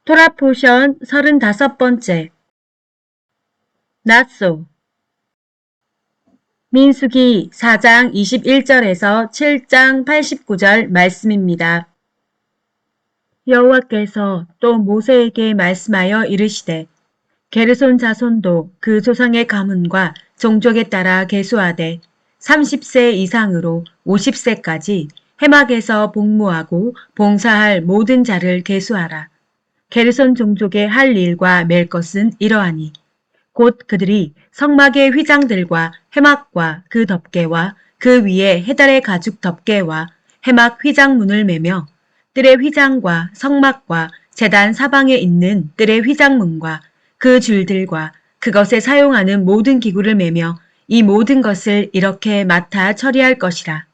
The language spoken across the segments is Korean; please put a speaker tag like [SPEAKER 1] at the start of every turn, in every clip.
[SPEAKER 1] 토라 포션 35번째. 낫소. 민수기 4장 21절에서 7장 89절 말씀입니다. 여호와께서 또 모세에게 말씀하여 이르시되 게르손 자손도 그 조상의 가문과 종족에 따라 계수하되 30세 이상으로 50세까지 해막에서 복무하고 봉사할 모든 자를 계수하라. 게르손 종족의 할 일과 맬 것은 이러하니 곧 그들이 성막의 휘장들과 해막과 그 덮개와 그 위에 해달의 가죽 덮개와 해막 휘장문을 매며 뜰의 휘장과 성막과 제단 사방에 있는 뜰의 휘장문과 그 줄들과 그것에 사용하는 모든 기구를 매며 이 모든 것을 이렇게 맡아 처리할 것이라.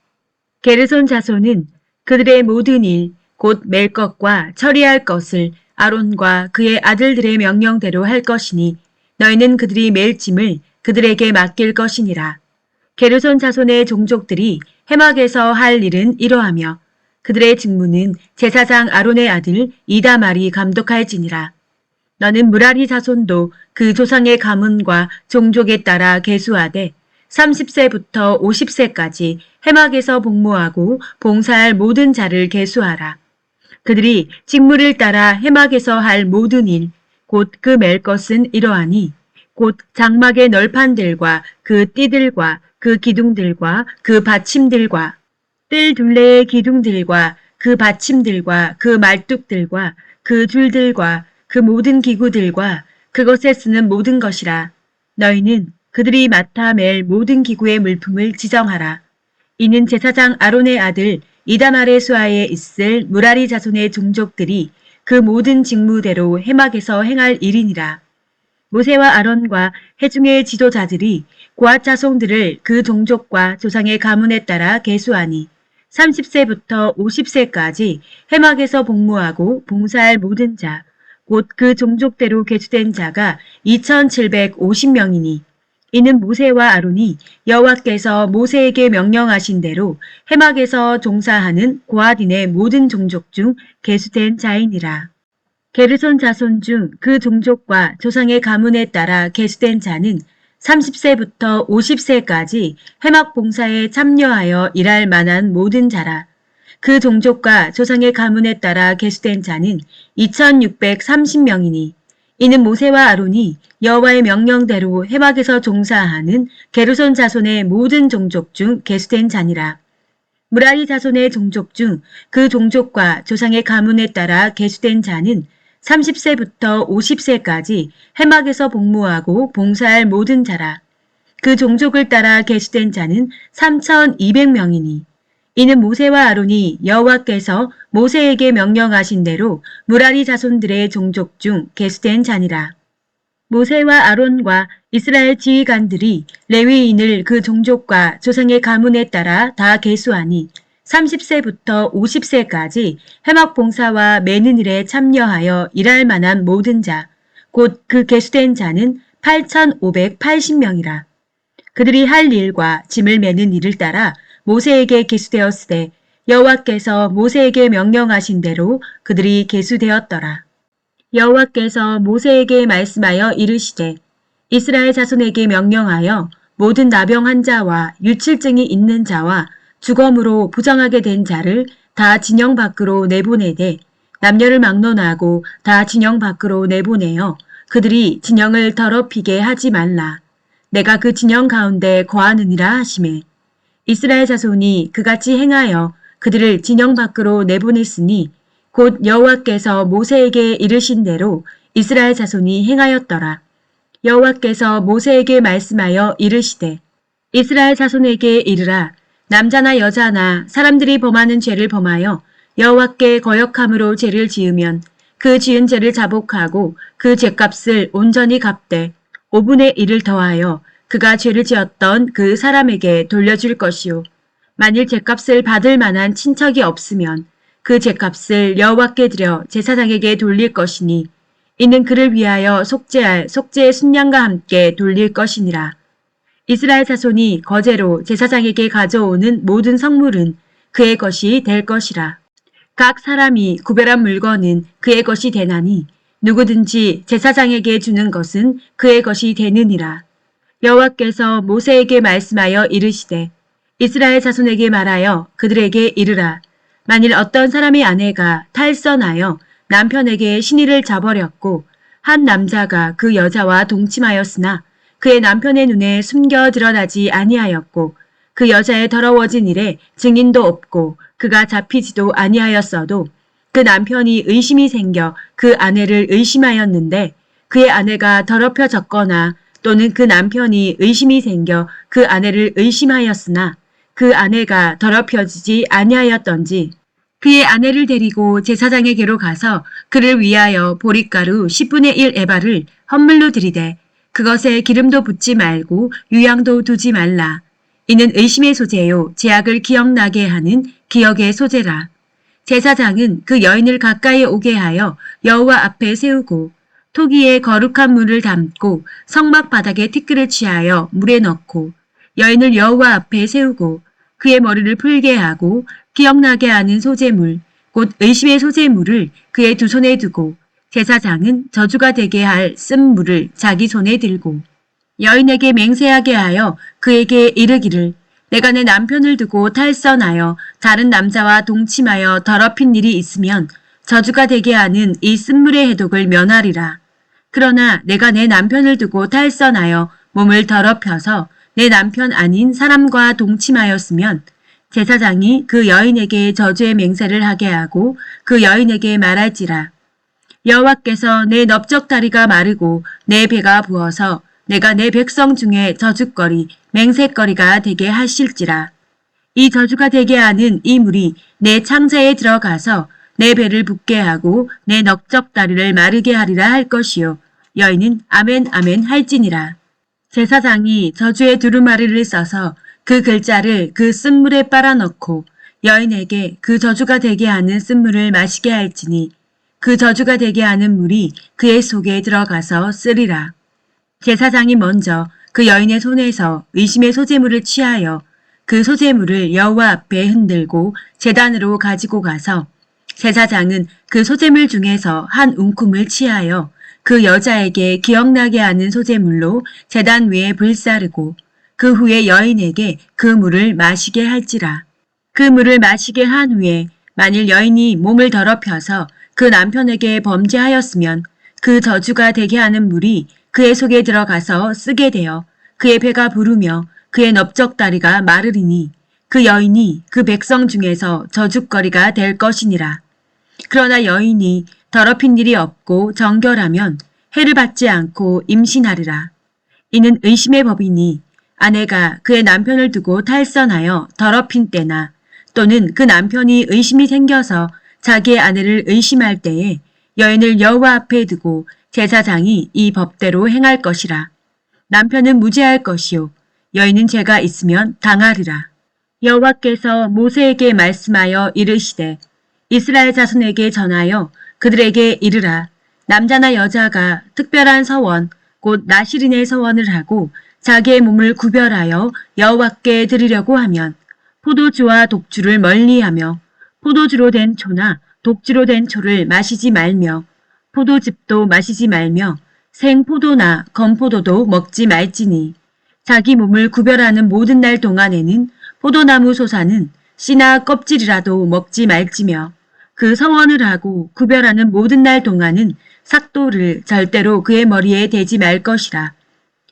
[SPEAKER 1] 게르손 자손은 그들의 모든 일, 곧 맬 것과 처리할 것을 아론과 그의 아들들의 명령대로 할 것이니 너희는 그들이 맬 짐을 그들에게 맡길 것이니라. 게르손 자손의 종족들이 해막에서 할 일은 이러하며 그들의 직무는 제사장 아론의 아들 이다말이 감독할지니라. 너는 무라리 자손도 그 조상의 가문과 종족에 따라 계수하되 30세부터 50세까지 해막에서 복무하고 봉사할 모든 자를 계수하라. 그들이 직무를 따라 해막에서 할 모든 일, 곧 그 맬 것은 이러하니 곧 장막의 널판들과 그 띠들과 그 기둥들과 그 받침들과 뜰 둘레의 기둥들과 그 받침들과 그 말뚝들과 그 줄들과 그 모든 기구들과 그것에 쓰는 모든 것이라. 너희는 그들이 맡아 맬 모든 기구의 물품을 지정하라. 이는 제사장 아론의 아들 이다말의 수하에 있을 무라리 자손의 종족들이 그 모든 직무대로 해막에서 행할 일이니라. 모세와 아론과 회중의 지도자들이 고앗 자손들을 그 종족과 조상의 가문에 따라 계수하니 30세부터 50세까지 해막에서 복무하고 봉사할 모든 자, 곧 그 종족대로 계수된 자가 2750명이니 이는 모세와 아론이 여호와께서 모세에게 명령하신 대로 해막에서 종사하는 고앗인의 모든 종족 중 계수된 자이니라. 게르손 자손 중 그 종족과 조상의 가문에 따라 계수된 자는 30세부터 50세까지 해막 봉사에 참여하여 일할 만한 모든 자라. 그 종족과 조상의 가문에 따라 계수된 자는 2630명이니 이는 모세와 아론이 여호와의 명령대로 해막에서 종사하는 게르손 자손의 모든 종족 중 계수된 자니라. 무라리 자손의 종족 중 그 종족과 조상의 가문에 따라 계수된 자는 30세부터 50세까지 해막에서 복무하고 봉사할 모든 자라. 그 종족을 따라 계수된 자는 3200명이니 이는 모세와 아론이 여호와께서 모세에게 명령하신 대로 무라리 자손들의 종족 중 계수된 자니라. 모세와 아론과 이스라엘 지휘관들이 레위인을 그 종족과 조상의 가문에 따라 다 계수하니 30세부터 50세까지 해막 봉사와 매는 일에 참여하여 일할 만한 모든 자, 곧 그 계수된 자는 8580명이라. 그들이 할 일과 짐을 매는 일을 따라 모세에게 계수되었으되 여호와께서 모세에게 명령하신 대로 그들이 계수되었더라. 여호와께서 모세에게 말씀하여 이르시되 이스라엘 자손에게 명령하여 모든 나병한 자와 유칠증이 있는 자와 주검으로 부정하게 된 자를 다 진영 밖으로 내보내되 남녀를 막론하고 다 진영 밖으로 내보내어 그들이 진영을 더럽히게 하지 말라. 내가 그 진영 가운데 거하느니라 하시매 이스라엘 자손이 그같이 행하여 그들을 진영 밖으로 내보냈으니 곧 여호와께서 모세에게 이르신 대로 이스라엘 자손이 행하였더라. 여호와께서 모세에게 말씀하여 이르시되 이스라엘 자손에게 이르라. 남자나 여자나 사람들이 범하는 죄를 범하여 여호와께 거역함으로 죄를 지으면 그 지은 죄를 자복하고 그 죄값을 온전히 갚되 5분의 1을 더하여 그가 죄를 지었던 그 사람에게 돌려줄 것이요. 만일 죄값을 받을 만한 친척이 없으면 그 죄값을 여호와께 드려 제사장에게 돌릴 것이니 이는 그를 위하여 속죄할 속죄의 순양과 함께 돌릴 것이니라. 이스라엘 자손이 거제로 제사장에게 가져오는 모든 성물은 그의 것이 될 것이라. 각 사람이 구별한 물건은 그의 것이 되나니 누구든지 제사장에게 주는 것은 그의 것이 되느니라. 여호와께서 모세에게 말씀하여 이르시되 이스라엘 자손에게 말하여 그들에게 이르라. 만일 어떤 사람의 아내가 탈선하여 남편에게 시니를 저버렸고 한 남자가 그 여자와 동침하였으나 그의 남편의 눈에 숨겨 드러나지 아니하였고 그 여자의 더러워진 일에 증인도 없고 그가 잡히지도 아니하였어도 그 남편이 의심이 생겨 그 아내를 의심하였는데 그의 아내가 더럽혀졌거나 또는 그 남편이 의심이 생겨 그 아내를 의심하였으나 그 아내가 더럽혀지지 아니하였던지 그의 아내를 데리고 제사장에게로 가서 그를 위하여 보릿가루 10분의 1 에바를 헌물로 드리되 그것에 기름도 붓지 말고 유향도 두지 말라. 이는 의심의 소재요 제약을 기억나게 하는 기억의 소재라. 제사장은 그 여인을 가까이 오게 하여 여호와 앞에 세우고 토기에 거룩한 물을 담고 성막 바닥에 티끌을 취하여 물에 넣고 여인을 여호와 앞에 세우고 그의 머리를 풀게 하고 기억나게 하는 소재물 곧 의심의 소재물을 그의 두 손에 두고 제사장은 저주가 되게 할 쓴물을 자기 손에 들고 여인에게 맹세하게 하여 그에게 이르기를 내가 내 남편을 두고 탈선하여 다른 남자와 동침하여 더럽힌 일이 있으면 저주가 되게 하는 이 쓴물의 해독을 면하리라. 그러나 내가 내 남편을 두고 탈선하여 몸을 더럽혀서 내 남편 아닌 사람과 동침하였으면 제사장이 그 여인에게 저주의 맹세를 하게 하고 그 여인에게 말할지라. 여호와께서 내 넓적다리가 마르고 내 배가 부어서 내가 내 백성 중에 저주거리 맹세거리가 되게 하실지라. 이 저주가 되게 하는 이 물이 내 창자에 들어가서 내 배를 붓게 하고 내 넓적다리를 마르게 하리라 할 것이요. 여인은 아멘 아멘 할지니라. 제사장이 저주의 두루마리를 써서 그 글자를 그 쓴물에 빨아넣고 여인에게 그 저주가 되게 하는 쓴물을 마시게 할지니 그 저주가 되게 하는 물이 그의 속에 들어가서 쓰리라. 제사장이 먼저 그 여인의 손에서 의심의 소재물을 취하여 그 소재물을 여호와 앞에 흔들고 제단으로 가지고 가서 제사장은 그 소재물 중에서 한 움큼을 취하여 그 여자에게 기억나게 하는 소재물로 제단 위에 불사르고 그 후에 여인에게 그 물을 마시게 할지라. 그 물을 마시게 한 후에 만일 여인이 몸을 더럽혀서 그 남편에게 범죄하였으면 그 저주가 되게 하는 물이 그의 속에 들어가서 쓰게 되어 그의 배가 부르며 그의 넓적다리가 마르리니 그 여인이 그 백성 중에서 저주거리가 될 것이니라. 그러나 여인이 더럽힌 일이 없고 정결하면 해를 받지 않고 임신하리라. 이는 의심의 법이니 아내가 그의 남편을 두고 탈선하여 더럽힌 때나 또는 그 남편이 의심이 생겨서 자기의 아내를 의심할 때에 여인을 여호와 앞에 두고 제사장이 이 법대로 행할 것이라. 남편은 무죄할 것이요 여인은 죄가 있으면 당하리라. 여호와께서 모세에게 말씀하여 이르시되 이스라엘 자손에게 전하여 그들에게 이르라. 남자나 여자가 특별한 서원 곧 나시린의 서원을 하고 자기의 몸을 구별하여 여호와께 드리려고 하면 포도주와 독주를 멀리하며 포도주로 된 초나 독주로 된 초를 마시지 말며 포도즙도 마시지 말며 생포도나 건포도도 먹지 말지니 자기 몸을 구별하는 모든 날 동안에는 포도나무 소사는 씨나 껍질이라도 먹지 말지며 그 서원을 하고 구별하는 모든 날 동안은 삭도를 절대로 그의 머리에 대지 말 것이라.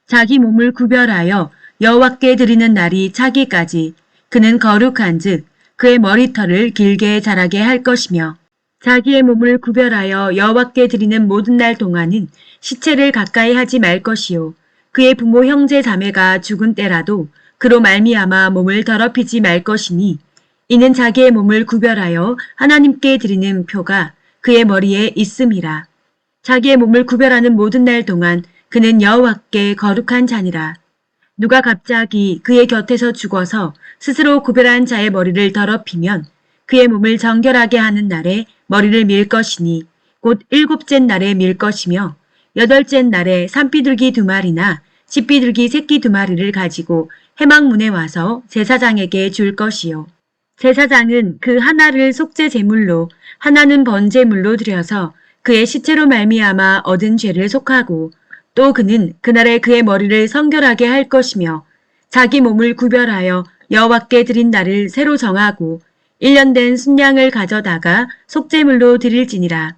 [SPEAKER 1] 자기 몸을 구별하여 여호와께 드리는 날이 차기까지 그는 거룩한 즉 그의 머리털을 길게 자라게 할 것이며 자기의 몸을 구별하여 여호와께 드리는 모든 날 동안은 시체를 가까이 하지 말 것이요 그의 부모 형제 자매가 죽은 때라도 그로 말미암아 몸을 더럽히지 말 것이니 이는 자기의 몸을 구별하여 하나님께 드리는 표가 그의 머리에 있음이라. 자기의 몸을 구별하는 모든 날 동안 그는 여호와께 거룩한 자니라. 누가 갑자기 그의 곁에서 죽어서 스스로 구별한 자의 머리를 더럽히면 그의 몸을 정결하게 하는 날에 머리를 밀 것이니 곧 7째 날에 밀 것이며 8째 날에 산비둘기 2마리나 집비둘기 새끼 2마리를 가지고 회막문에 와서 제사장에게 줄 것이요. 제사장은 그 하나를 속죄 제물로 하나는 번제물로 드려서 그의 시체로 말미암아 얻은 죄를 속하고 또 그는 그날에 그의 머리를 성결하게 할 것이며 자기 몸을 구별하여 여호와께 드린 날을 새로 정하고 1년 된 순양을 가져다가 속죄물로 드릴지니라.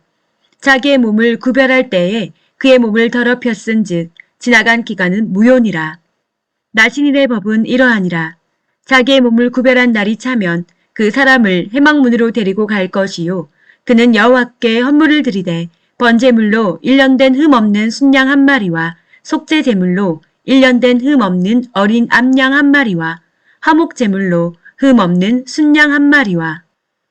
[SPEAKER 1] 자기의 몸을 구별할 때에 그의 몸을 더럽혔은즉 지나간 기간은 무효니라. 나신일의 법은 이러하니라. 자기의 몸을 구별한 날이 차면 그 사람을 회막문으로 데리고 갈 것이요. 그는 여호와께 헌물을 드리되 번제물로 1년 된 흠 없는 순양 한 마리와 속죄제물로 1년 된 흠 없는 어린 암양 한 마리와 화목제물로 흠 없는 순양 한 마리와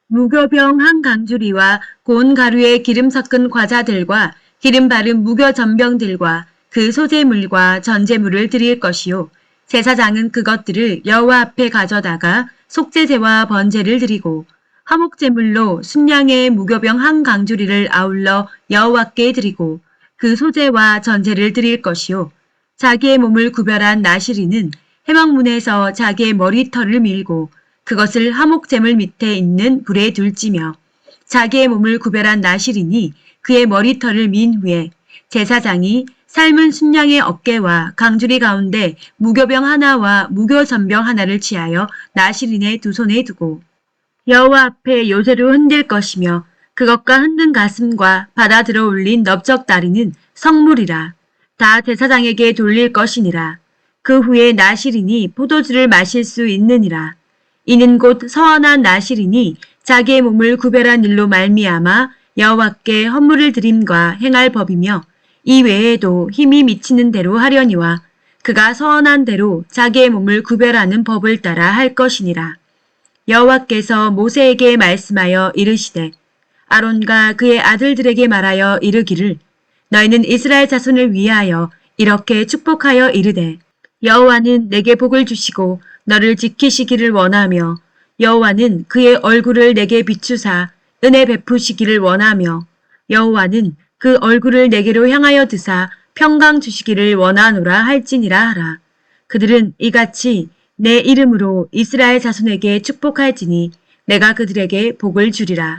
[SPEAKER 1] 무교병 한 강주리와 고운 가루에 기름 섞은 과자들과 기름 바른 무교 전병들과 그 소제물과 전제물을 드릴 것이요. 제사장은 그것들을 여호와 앞에 가져다가 속죄제와 번제를 드리고 화목제물로 순양의 무교병 한 강주리를 아울러 여호와께 드리고 그 소제와 전제를 드릴 것이요. 자기의 몸을 구별한 나시리는 회막문에서 자기의 머리털을 밀고 그것을 화목제물 밑에 있는 불에 둘지며 자기의 몸을 구별한 나시리니 그의 머리털을 민 후에 제사장이 삶은 순양의 어깨와 강주리 가운데 무교병 하나와 무교전병 하나를 취하여 나시린의 두 손에 두고 여호와 앞에 요새로 흔들 것이며 그것과 흔든 가슴과 받아 들어 올린 넓적다리는 성물이라. 다 제사장에게 돌릴 것이니라. 그 후에 나시린이 포도주를 마실 수 있느니라. 이는 곧 서원한 나시린이 자기의 몸을 구별한 일로 말미암아 여호와께 헌물을 드림과 행할 법이며 이 외에도 힘이 미치는 대로 하려니와 그가 서원한 대로 자기의 몸을 구별하는 법을 따라 할 것이니라. 여호와께서 모세에게 말씀하여 이르시되 아론과 그의 아들들에게 말하여 이르기를 너희는 이스라엘 자손을 위하여 이렇게 축복하여 이르되 여호와는 내게 복을 주시고 너를 지키시기를 원하며 여호와는 그의 얼굴을 내게 비추사 은혜 베푸시기를 원하며 여호와는 그 얼굴을 내게로 향하여 드사 평강 주시기를 원하노라 할지니라 하라. 그들은 이같이 내 이름으로 이스라엘 자손에게 축복할지니 내가 그들에게 복을 주리라.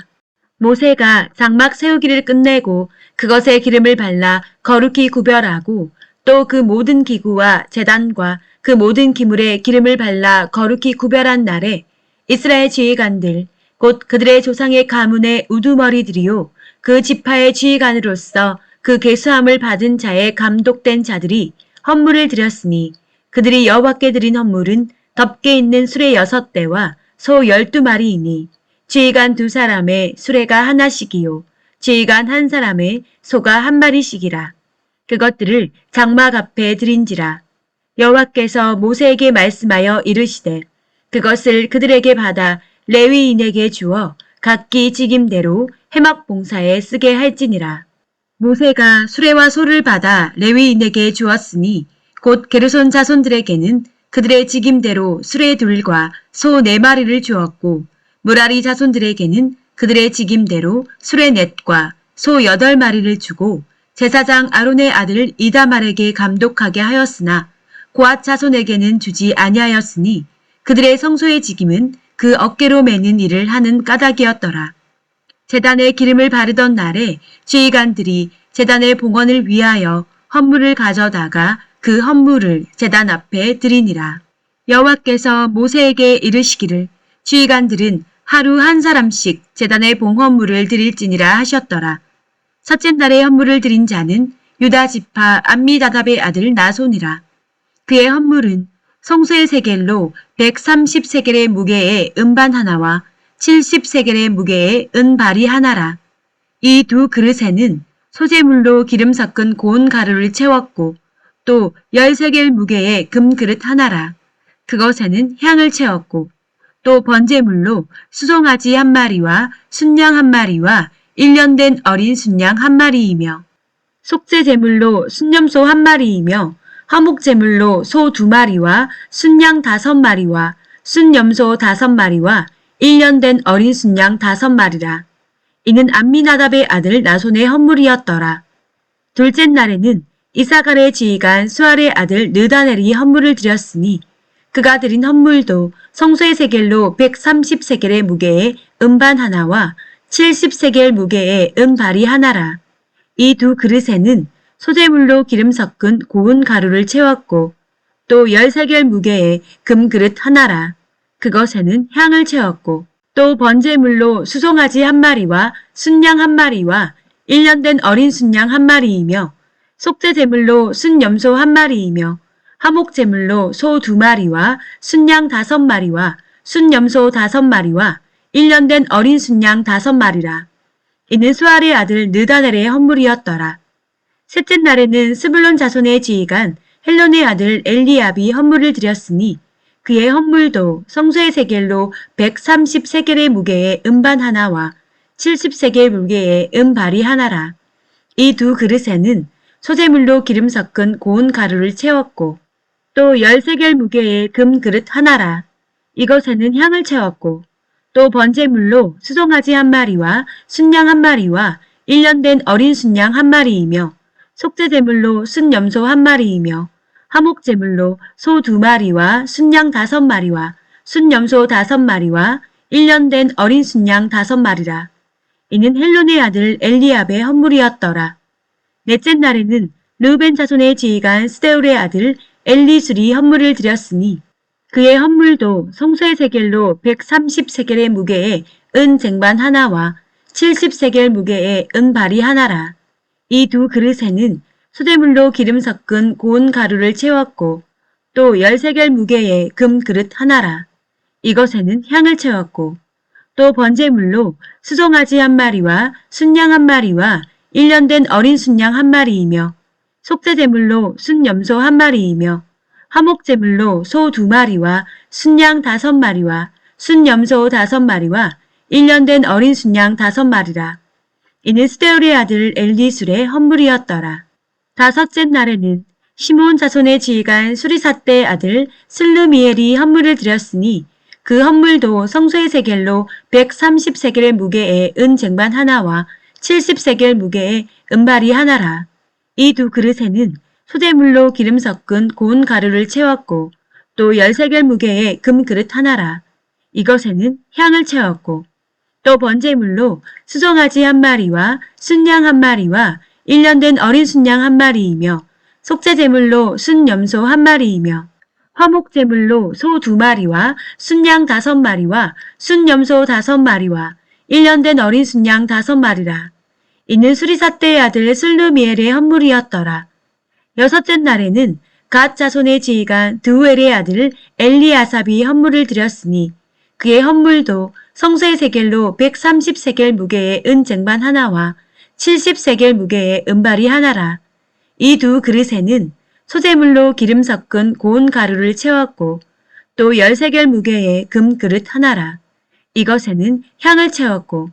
[SPEAKER 1] 모세가 장막 세우기를 끝내고 그것에 기름을 발라 거룩히 구별하고 또 그 모든 기구와 제단과 그 모든 기물에 기름을 발라 거룩히 구별한 날에 이스라엘 지휘관들 곧 그들의 조상의 가문의 우두머리들이요 그 지파의 지휘관으로서 그 계수함을 받은 자의 감독된 자들이 헌물을 드렸으니 그들이 여호와께 드린 헌물은 덮개 있는 수레 6대와 소 12마리이니 지휘관 2사람의 수레가 하나씩이요 지휘관 1사람의 소가 1마리씩이라. 그것들을 장막 앞에 드린지라. 여호와께서 모세에게 말씀하여 이르시되 그것을 그들에게 받아 레위인에게 주어 각기 직임대로 회막 봉사에 쓰게 할지니라. 모세가 수레와 소를 받아 레위인에게 주었으니 곧 게르손 자손들에게는 그들의 직임대로 수레 2과 소 4마리를 주었고 무라리 자손들에게는 그들의 직임대로 수레 4과 소 8마리를 주고 제사장 아론의 아들 이다말에게 감독하게 하였으나 고앗 자손에게는 주지 아니하였으니 그들의 성소의 직임은 그 어깨로 매는 일을 하는 까닭이었더라. 제단에 기름을 바르던 날에 지휘관들이 제단의 봉헌을 위하여 헌물을 가져다가 그 헌물을 제단 앞에 드리니라. 여호와께서 모세에게 이르시기를 지휘관들은 하루 한 사람씩 제단의 봉헌물을 드릴지니라 하셨더라. 첫째 날에 헌물을 드린 자는 유다 지파 암미다답의 아들 나손이라. 그의 헌물은 성소의 세겔로 130세겔의 무게의 은반 하나와 70세겔의 무게의 은발이 하나라. 이 2 그릇에는 소재물로 기름 섞은 고운 가루를 채웠고 또 10세겔 무게의 금그릇 하나라. 그것에는 향을 채웠고 또 번제물로 수송아지 1마리와 순양 1마리와 1년 된 어린 순양 1마리이며 속죄제물로 순염소 1마리이며 화목제물로 소 2마리와 순양 5마리와 순염소 5마리와 1년 된 어린 순양 5마리라. 이는 암미나답의 아들 나손의 헌물이었더라. 둘째 날에는 이사갈의 지휘관 수알의 아들 느다넬이 헌물을 드렸으니 그가 드린 헌물도 성소의 세겔로 130세겔의 무게의 은반 하나와 70세겔 무게의 은발이 하나라. 이 두 그릇에는 소재물로 기름 섞은 고운 가루를 채웠고 또 13개의 무게의 금그릇 하나라. 그것에는 향을 채웠고 또 번제물로 수송아지 한 마리와 순양 한 마리와 1년 된 어린 순양 한 마리이며 속죄제물로 순염소 한 마리이며 화목제물로 소 2마리와 순양 5마리와 순염소 5마리와 1년 된 어린 순양 5마리라. 이는 수알의 아들 느다넬의 헌물이었더라. 셋째 날에는 스불론 자손의 지휘관 헬론의 아들 엘리압이 헌물을 드렸으니 그의 헌물도 성소의 세겔로 130세겔의 무게의 음반 하나와 70세겔 무게의 음발이 하나라. 이 두 그릇에는 소재물로 기름 섞은 고운 가루를 채웠고 또 10세겔 무게의 금그릇 하나라. 이것에는 향을 채웠고 또 번제물로 수송아지 한 마리와 순양 한 마리와 1년 된 어린 순양 한 마리이며 속죄제물로 순염소 한 마리이며 화목제물로 소 2마리와 순양 5마리와 순염소 5마리와 1년 된 어린 순양 5마리라. 이는 헬론의 아들 엘리압의 헌물이었더라. 넷째 날에는 르우벤 자손의 지휘관 스데울의 아들 엘리술이 헌물을 드렸으니 그의 헌물도 성소의 세겔로 130세겔의 무게의 은 쟁반 하나와 70세겔 무게의 은발이 하나라. 이 두 그릇에는 소재물로 기름 섞은 고운 가루를 채웠고 또 10세겔 무게의 금그릇 하나라. 이것에는 향을 채웠고 또 번제물로 수송아지 한 마리와 순양 한 마리와 1년 된 어린 순양 한 마리이며 속죄제물로 순염소 한 마리이며 화목제물로 소 2마리와 순양 5마리와 순염소 5마리와 1년 된 어린 순양 5마리라. 이는 스데울의 아들 엘리술의 헌물이었더라. 다섯째 날에는 시므온 자손의 지휘관 수리삿대의 아들 슬르미엘이 헌물을 드렸으니 그 헌물도 성소의 세겔로 130세겔의 무게의 은 쟁반 하나와 70세겔 무게의 은발이 하나라. 이 두 그릇에는 소재물로 기름 섞은 고운 가루를 채웠고 또 10세겔 무게의 금그릇 하나라. 이것에는 향을 채웠고 또 번제물로 수송아지 한 마리와 순양 한 마리와 1년 된 어린 순양 한 마리이며 속죄제물로 순염소 한 마리이며 화목제물로 소 2마리와 순양 5마리와 순염소 5마리와 1년 된 어린 순양 5마리라. 이는 수리삿대의 아들 슬루미엘의 헌물이었더라. 여섯째 날에는 갓 자손의 지휘관 드우엘의 아들 엘리아삽이 헌물을 드렸으니 그의 헌물도 성소의 세겔로 130세겔 무게의 은 쟁반 하나와 70세겔 무게의 은발이 하나라. 이 두 그릇에는 소재물로 기름 섞은 고운 가루를 채웠고 또 10세겔 무게의 금그릇 하나라. 이것에는 향을 채웠고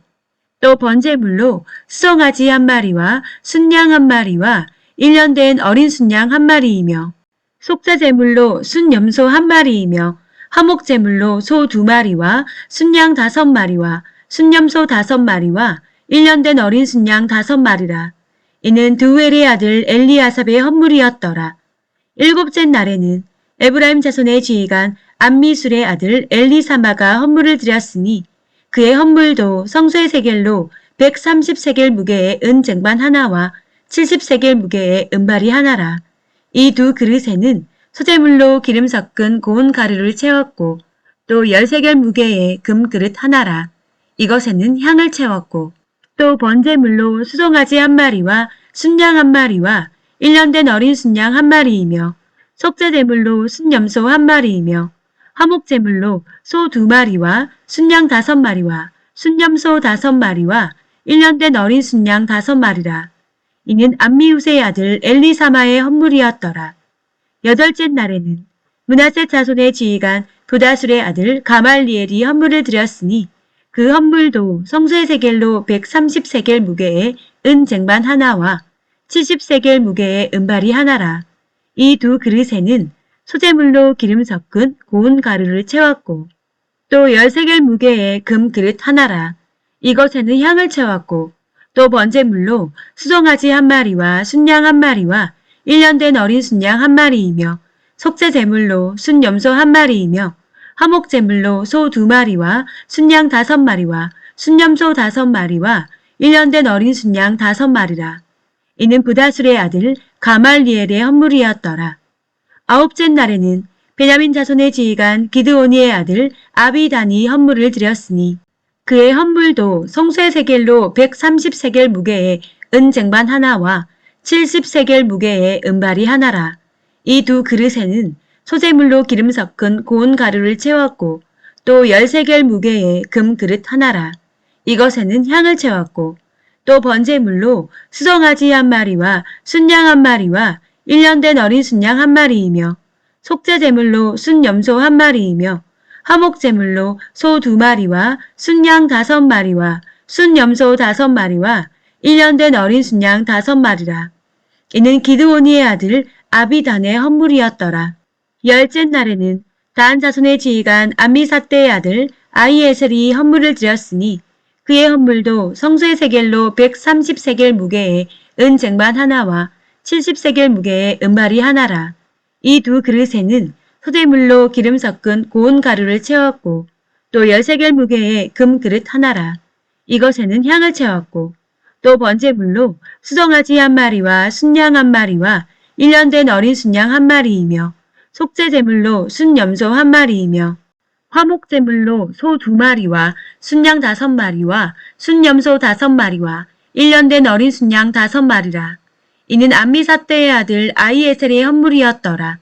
[SPEAKER 1] 또 번제물로 수송아지 한 마리와 순양 한 마리와 1년 된 어린 순양 한 마리이며 속죄제물로 순염소 한 마리이며 화목제물로 소 2마리와 순양 5마리와 순염소 5마리와 1년 된 어린 순양 5마리라. 이는 드우엘의 아들 엘리아삽의 헌물이었더라. 일곱째 날에는 에브라임 자손의 지휘관 암미술의 아들 엘리사마가 헌물을 드렸으니 그의 헌물도 성소의 세겔로 130세겔 무게의 은 쟁반 하나와 70세겔 무게의 은발이 하나라. 이 두 그릇에는 소재물로 기름 섞은 고운 가루를 채웠고 또 10세겔 무게의 금그릇 하나라. 이것에는 향을 채웠고 또 번제물로 수송아지 한 마리와 순양 한 마리와 1년 된 어린 순양 한 마리이며 속죄제물로 순염소 한 마리이며 화목제물로 소 2마리와 순양 5마리와 순염소 5마리와 1년 된 어린 순양 5마리라. 이는 암미우스의 아들 엘리사마의 헌물이었더라. 여덟째 날에는 므낫세 자손의 지휘관 부다술의 아들 가말리엘이 헌물을 드렸으니 그 헌물도 성소의 세겔로 130세겔 무게의 은 쟁반 하나와 70세겔 무게의 은발이 하나라. 이 두 그릇에는 소재물로 기름 섞은 고운 가루를 채웠고 또 10세겔 무게의 금그릇 하나라. 이것에는 향을 채웠고 또 번제물로 수송아지 한 마리와 순양 한 마리와 1년 된 어린 순양 한 마리이며 속죄제물로 순염소 한 마리이며 화목제물로 소 2마리와 순양 5마리와 순염소 5마리와 1년 된 어린 순양 5마리라. 이는 부다술의 아들 가말리엘의 헌물이었더라. 아홉째 날에는 베냐민 자손의 지휘관 기드오니의 아들 아비단이 헌물을 드렸으니 그의 헌물도 성소의 세겔로 130세겔 무게의 은쟁반 하나와 70세겔 무게의 은발이 하나라. 이 두 그릇에는 소재물로 기름 섞은 고운 가루를 채웠고 또 10세겔 무게의 금 그릇 하나라. 이것에는 향을 채웠고 또 번제물로 수송아지 한 마리와 순양 한 마리와 1년 된 어린 순양 한 마리이며 속죄제물로 순염소 한 마리이며 화목제물로 소 2마리와 순양 5마리와 순염소 5마리와 1년 된 어린 순양 5마리라. 이는 기드오니의 아들 아비단의 헌물이었더라. 열째 날에는 단 자손의 지휘관 암미사대의 아들 아히에셀이 헌물을 드렸으니 그의 헌물도 성소의 세겔로 130세겔 무게의 은쟁반 하나와 70세겔 무게의 은발이 하나라. 이 두 그릇에는 소재물로 기름 섞은 고운 가루를 채웠고 또 10세겔 무게의 금 그릇 하나라. 이것에는 향을 채웠고 또 번제물로 수송아지 한 마리와 순양 한 마리와 1년 된 어린 순양 한 마리이며 속죄제물로 순염소 한 마리이며 화목제물로 소 2마리와 순양 5마리와 순염소 5마리와 1년 된 어린 순양 5마리라. 이는 암미사대의 아들 아히에셀의 헌물이었더라.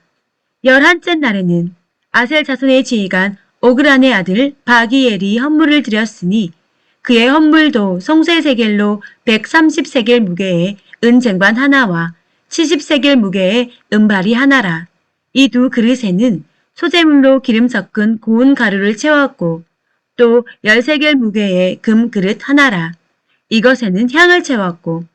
[SPEAKER 1] 11째 날에는 아셀 자손의 지휘관 오그란의 아들 바기엘이 헌물을 드렸으니 그의 헌물도 성소의 세겔로 130세겔 무게의 은쟁반 하나와 70세겔 무게의 은발이 하나라. 이 두 그릇에는 소재물로 기름 섞은 고운 가루를 채웠고 또 10세겔 무게의 금 그릇 하나라. 이것에는 향을 채웠고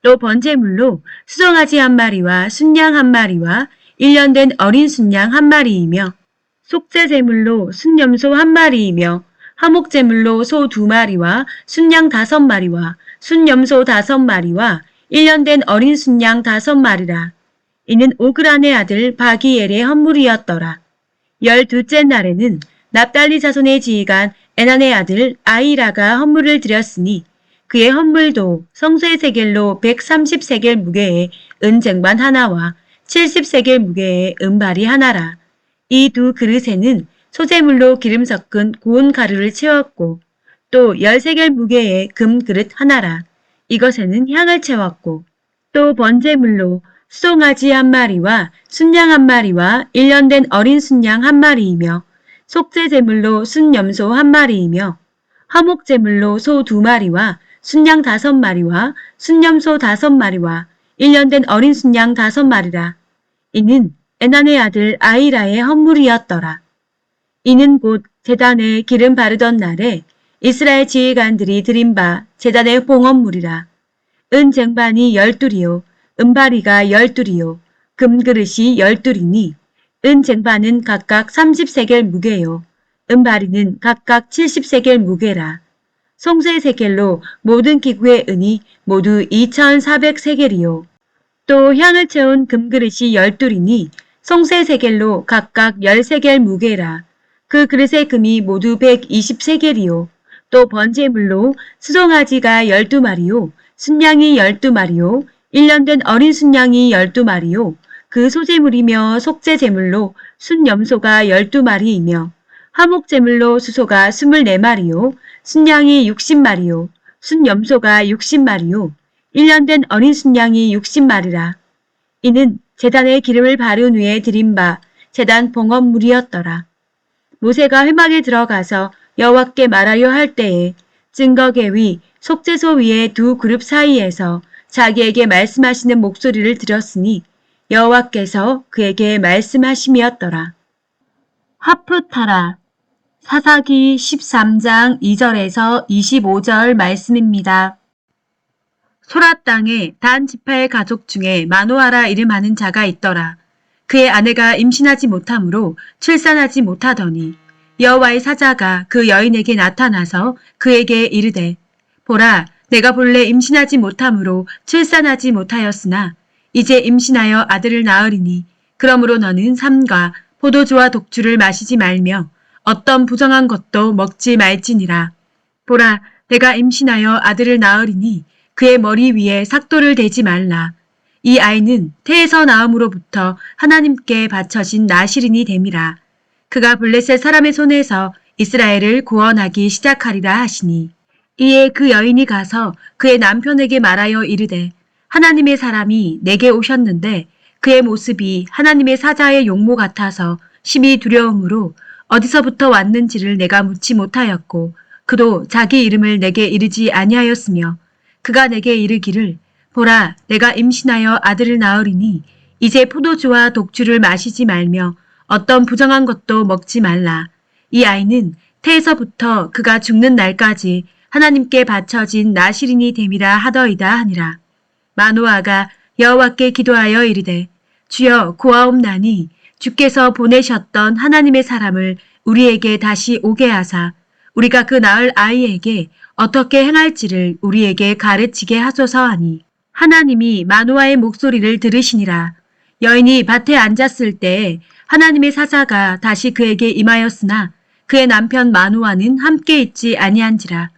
[SPEAKER 1] 또 번제물로 수송아지 한 마리와 순양 한 마리와 1년 된 어린 순양 한 마리이며 속죄제물로 순염소 한 마리이며 화목제물로 소 2마리와 순양 5마리와 순염소 5마리와 1년 된 어린 순양 5마리라. 이는 오그란의 아들 바기엘의 헌물이었더라. 12째 날에는 납달리 자손의 지휘관 에난의 아들 아이라가 헌물을 드렸으니 그의 헌물도 성소의 세겔로 130세겔 무게의 은쟁반 하나와 70세겔 무게의 은발이 하나라. 이 두 그릇에는 소재물로 기름 섞은 고운 가루를 채웠고 또 10세겔 무게의 금 그릇 하나라. 이것에는 향을 채웠고 또 번제물로 수송아지 한 마리와 순양 한 마리와 1년 된 어린 순양 한 마리이며 속죄제물로 순염소 한 마리이며 화목제물로 소 2마리와 순양 5마리와 순염소 5마리와 1년 된 어린 순양 5마리라. 이는 에난의 아들 아이라의 헌물이었더라. 이는 곧 제단에 기름 바르던 날에 이스라엘 지휘관들이 드린 바 제단의 봉헌물이라. 은쟁반이 12이요 은바리가 12이요 금그릇이 12이니 은쟁반은 각각 30세겔 무게요 은바리는 각각 70세겔 무게라. 성소의 세겔로 모든 기구의 은이 모두 2400세겔이요. 또 향을 채운 금그릇이 12이니 성소의 세겔로 각각 10세겔 무게라. 그 그릇의 금이 모두 120세겔이요. 또 번제물로 수송아지가 12마리요. 순양이 12마리요. 1년 된 어린 순양이 12마리요. 그 소재물이며 속죄제물로 순염소가 12마리이며 화목제물로 수소가 24마리요. 순양이 60마리요. 순염소가 60마리요. 1년 된 어린 순양이 60마리라. 이는 제단에 기름을 바른 후에 드린 바 제단 봉헌물이었더라. 모세가 회막에 들어가서 여호와께 말하려 할 때에 증거계 위 속죄소 위의 두 그룹 사이에서 자기에게 말씀하시는 목소리를 들었으니 여호와께서 그에게 말씀하심이었더라. 하프타라. 사사기 13장 2절에서 25절 말씀입니다. 소라 땅에 단 지파의 가족 중에 마노아라 이름하는 자가 있더라. 그의 아내가 임신하지 못하므로 출산하지 못하더니 여호와의 사자가 그 여인에게 나타나서 그에게 이르되 보라 내가 본래 임신하지 못하므로 출산하지 못하였으나 이제 임신하여 아들을 낳으리니 그러므로 너는 삼과 포도주와 독주를 마시지 말며 어떤 부정한 것도 먹지 말지니라. 보라 내가 임신하여 아들을 낳으리니 그의 머리 위에 삭도를 대지 말라. 이 아이는 태에서 나음으로부터 하나님께 바쳐진 나실인이 됨이라. 그가 블레셋 사람의 손에서 이스라엘을 구원하기 시작하리라 하시니. 이에 그 여인이 가서 그의 남편에게 말하여 이르되 하나님의 사람이 내게 오셨는데 그의 모습이 하나님의 사자의 용모 같아서 심히 두려움으로 어디서부터 왔는지를 내가 묻지 못하였고 그도 자기 이름을 내게 이르지 아니하였으며 그가 내게 이르기를 보라 내가 임신하여 아들을 낳으리니 이제 포도주와 독주를 마시지 말며 어떤 부정한 것도 먹지 말라. 이 아이는 태에서부터 그가 죽는 날까지 하나님께 바쳐진 나실인이 됨이라 하더이다 하니라. 마노아가 여호와께 기도하여 이르되 주여 구하옵나니 주께서 보내셨던 하나님의 사람을 우리에게 다시 오게 하사 우리가 그 낳을 아이에게 어떻게 행할지를 우리에게 가르치게 하소서 하니 하나님이 마노아의 목소리를 들으시니라. 여인이 밭에 앉았을 때에 하나님의 사자가 다시 그에게 임하였으나 그의 남편 마노아는 함께 있지 아니한지라.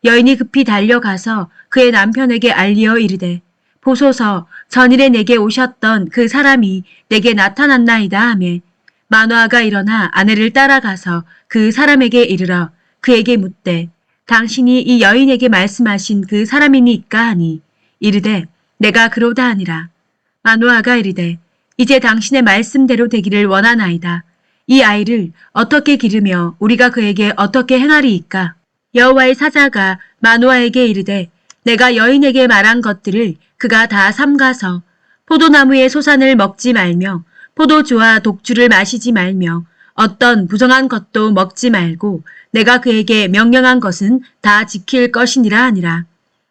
[SPEAKER 1] 여인이 급히 달려가서 그의 남편에게 알리어 이르되 보소서 전일에 내게 오셨던 그 사람이 내게 나타났나이다 하매 마노아가 일어나 아내를 따라가서 그 사람에게 이르러 그에게 묻되 당신이 이 여인에게 말씀하신 그 사람이니까 하니 이르되 내가 그로다 하니라. 마노아가 이르되 이제 당신의 말씀대로 되기를 원하나이다. 이 아이를 어떻게 기르며 우리가 그에게 어떻게 행하리이까? 여호와의 사자가 마노아에게 이르되 내가 여인에게 말한 것들을 그가 다 삼가서 포도나무의 소산을 먹지 말며 포도주와 독주를 마시지 말며 어떤 부정한 것도 먹지 말고 내가 그에게 명령한 것은 다 지킬 것이니라 하니라.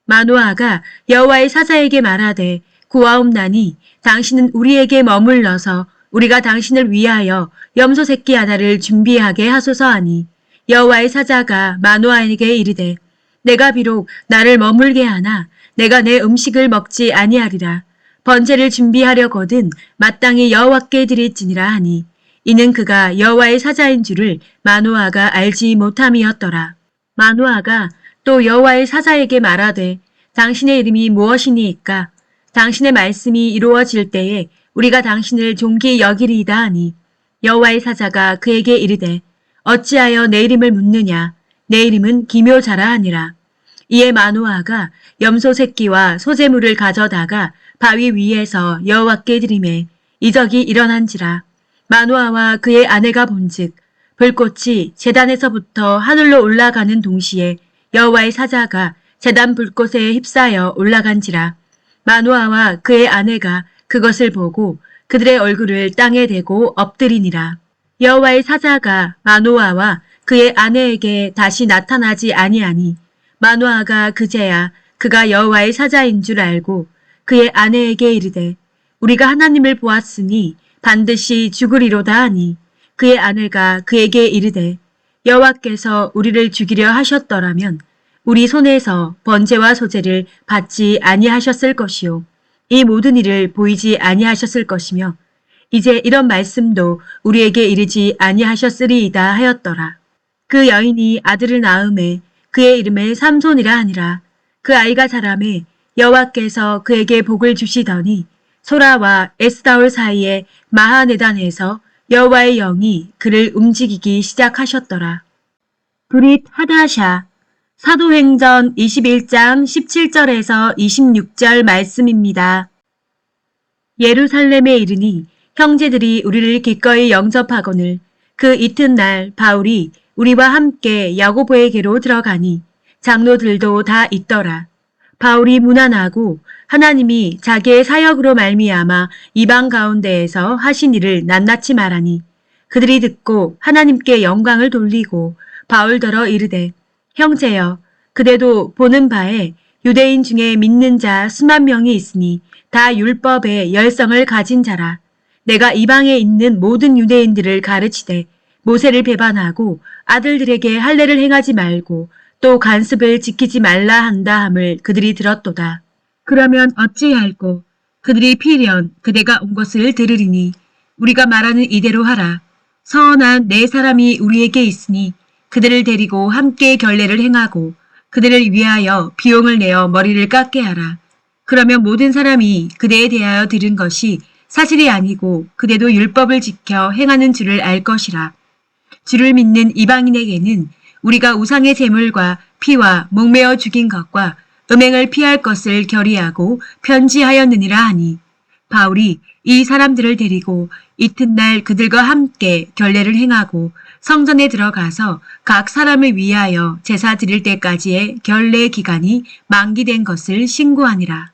[SPEAKER 1] 마노아가 여호와의 사자에게 말하되 구하옵나니 당신은 우리에게 머물러서 우리가 당신을 위하여 염소 새끼 하나를 준비하게 하소서 하니 여호와의 사자가 마노아에게 이르되 내가 비록 나를 머물게 하나 내가 내 음식을 먹지 아니하리라. 번제를 준비하려거든 마땅히 여호와께 드릴지니라 하니 이는 그가 여호와의 사자인 줄을 마노아가 알지 못함이었더라. 마노아가 또 여호와의 사자에게 말하되 당신의 이름이 무엇이니이까? 당신의 말씀이 이루어질 때에 우리가 당신을 존귀 여기리이다 하니 여호와의 사자가 그에게 이르되 어찌하여 내 이름을 묻느냐? 내 이름은 기묘자라 하니라. 이에 마노아가 염소 새끼와 소재물을 가져다가 바위 위에서 여호와께 드리매 이적이 일어난지라. 마노아와 그의 아내가 본즉 불꽃이 제단에서부터 하늘로 올라가는 동시에 여호와의 사자가 제단 불꽃에 휩싸여 올라간지라. 마노아와 그의 아내가 그것을 보고 그들의 얼굴을 땅에 대고 엎드리니라. 여호와의 사자가 마노아와 그의 아내에게 다시 나타나지 아니하니 마노아가 그제야 그가 여호와의 사자인 줄 알고 그의 아내에게 이르되 우리가 하나님을 보았으니 반드시 죽으리로다 하니 그의 아내가 그에게 이르되 여호와께서 우리를 죽이려 하셨더라면 우리 손에서 번제와 소제를 받지 아니하셨을 것이요 이 모든 일을 보이지 아니하셨을 것이며 이제 이런 말씀도 우리에게 이르지 아니하셨으리이다 하였더라. 그 여인이 아들을 낳음에 그의 이름을 삼손이라 하니라. 그 아이가 자라매 여호와께서 그에게 복을 주시더니 소라와 에스다올 사이에 마하네단에서 여호와의 영이 그를 움직이기 시작하셨더라. 브릿 하다샤 사도행전 21장 17절에서 26절 말씀입니다. 예루살렘에 이르니 형제들이 우리를 기꺼이 영접하거늘 그 이튿날 바울이 우리와 함께 야고보에게로 들어가니 장로들도 다 있더라. 바울이 무난하고 하나님이 자기의 사역으로 말미암아 이방 가운데에서 하신 일을 낱낱이 말하니 그들이 듣고 하나님께 영광을 돌리고 바울더러 이르되 형제여 그대도 보는 바에 유대인 중에 믿는 자 수만 명이 있으니 다 율법의 열성을 가진 자라. 내가 이방에 있는 모든 유대인들을 가르치되 모세를 배반하고 아들들에게 할례를 행하지 말고 또 간습을 지키지 말라 한다 함을 그들이 들었도다. 그러면 어찌할꼬? 그들이 필연 그대가 온 것을 들으리니 우리가 말하는 이대로 하라. 선한 네 사람이 우리에게 있으니 그들을 데리고 함께 결례를 행하고 그들을 위하여 비용을 내어 머리를 깎게 하라. 그러면 모든 사람이 그대에 대하여 들은 것이 사실이 아니고 그대도 율법을 지켜 행하는 줄을 알 것이라. 주를 믿는 이방인에게는 우리가 우상의 제물과 피와 목매어 죽인 것과 음행을 피할 것을 결의하고 편지하였느니라 하니, 바울이 이 사람들을 데리고 이튿날 그들과 함께 결례를 행하고 성전에 들어가서 각 사람을 위하여 제사 드릴 때까지의 결례 기간이 만기된 것을 신고하니라.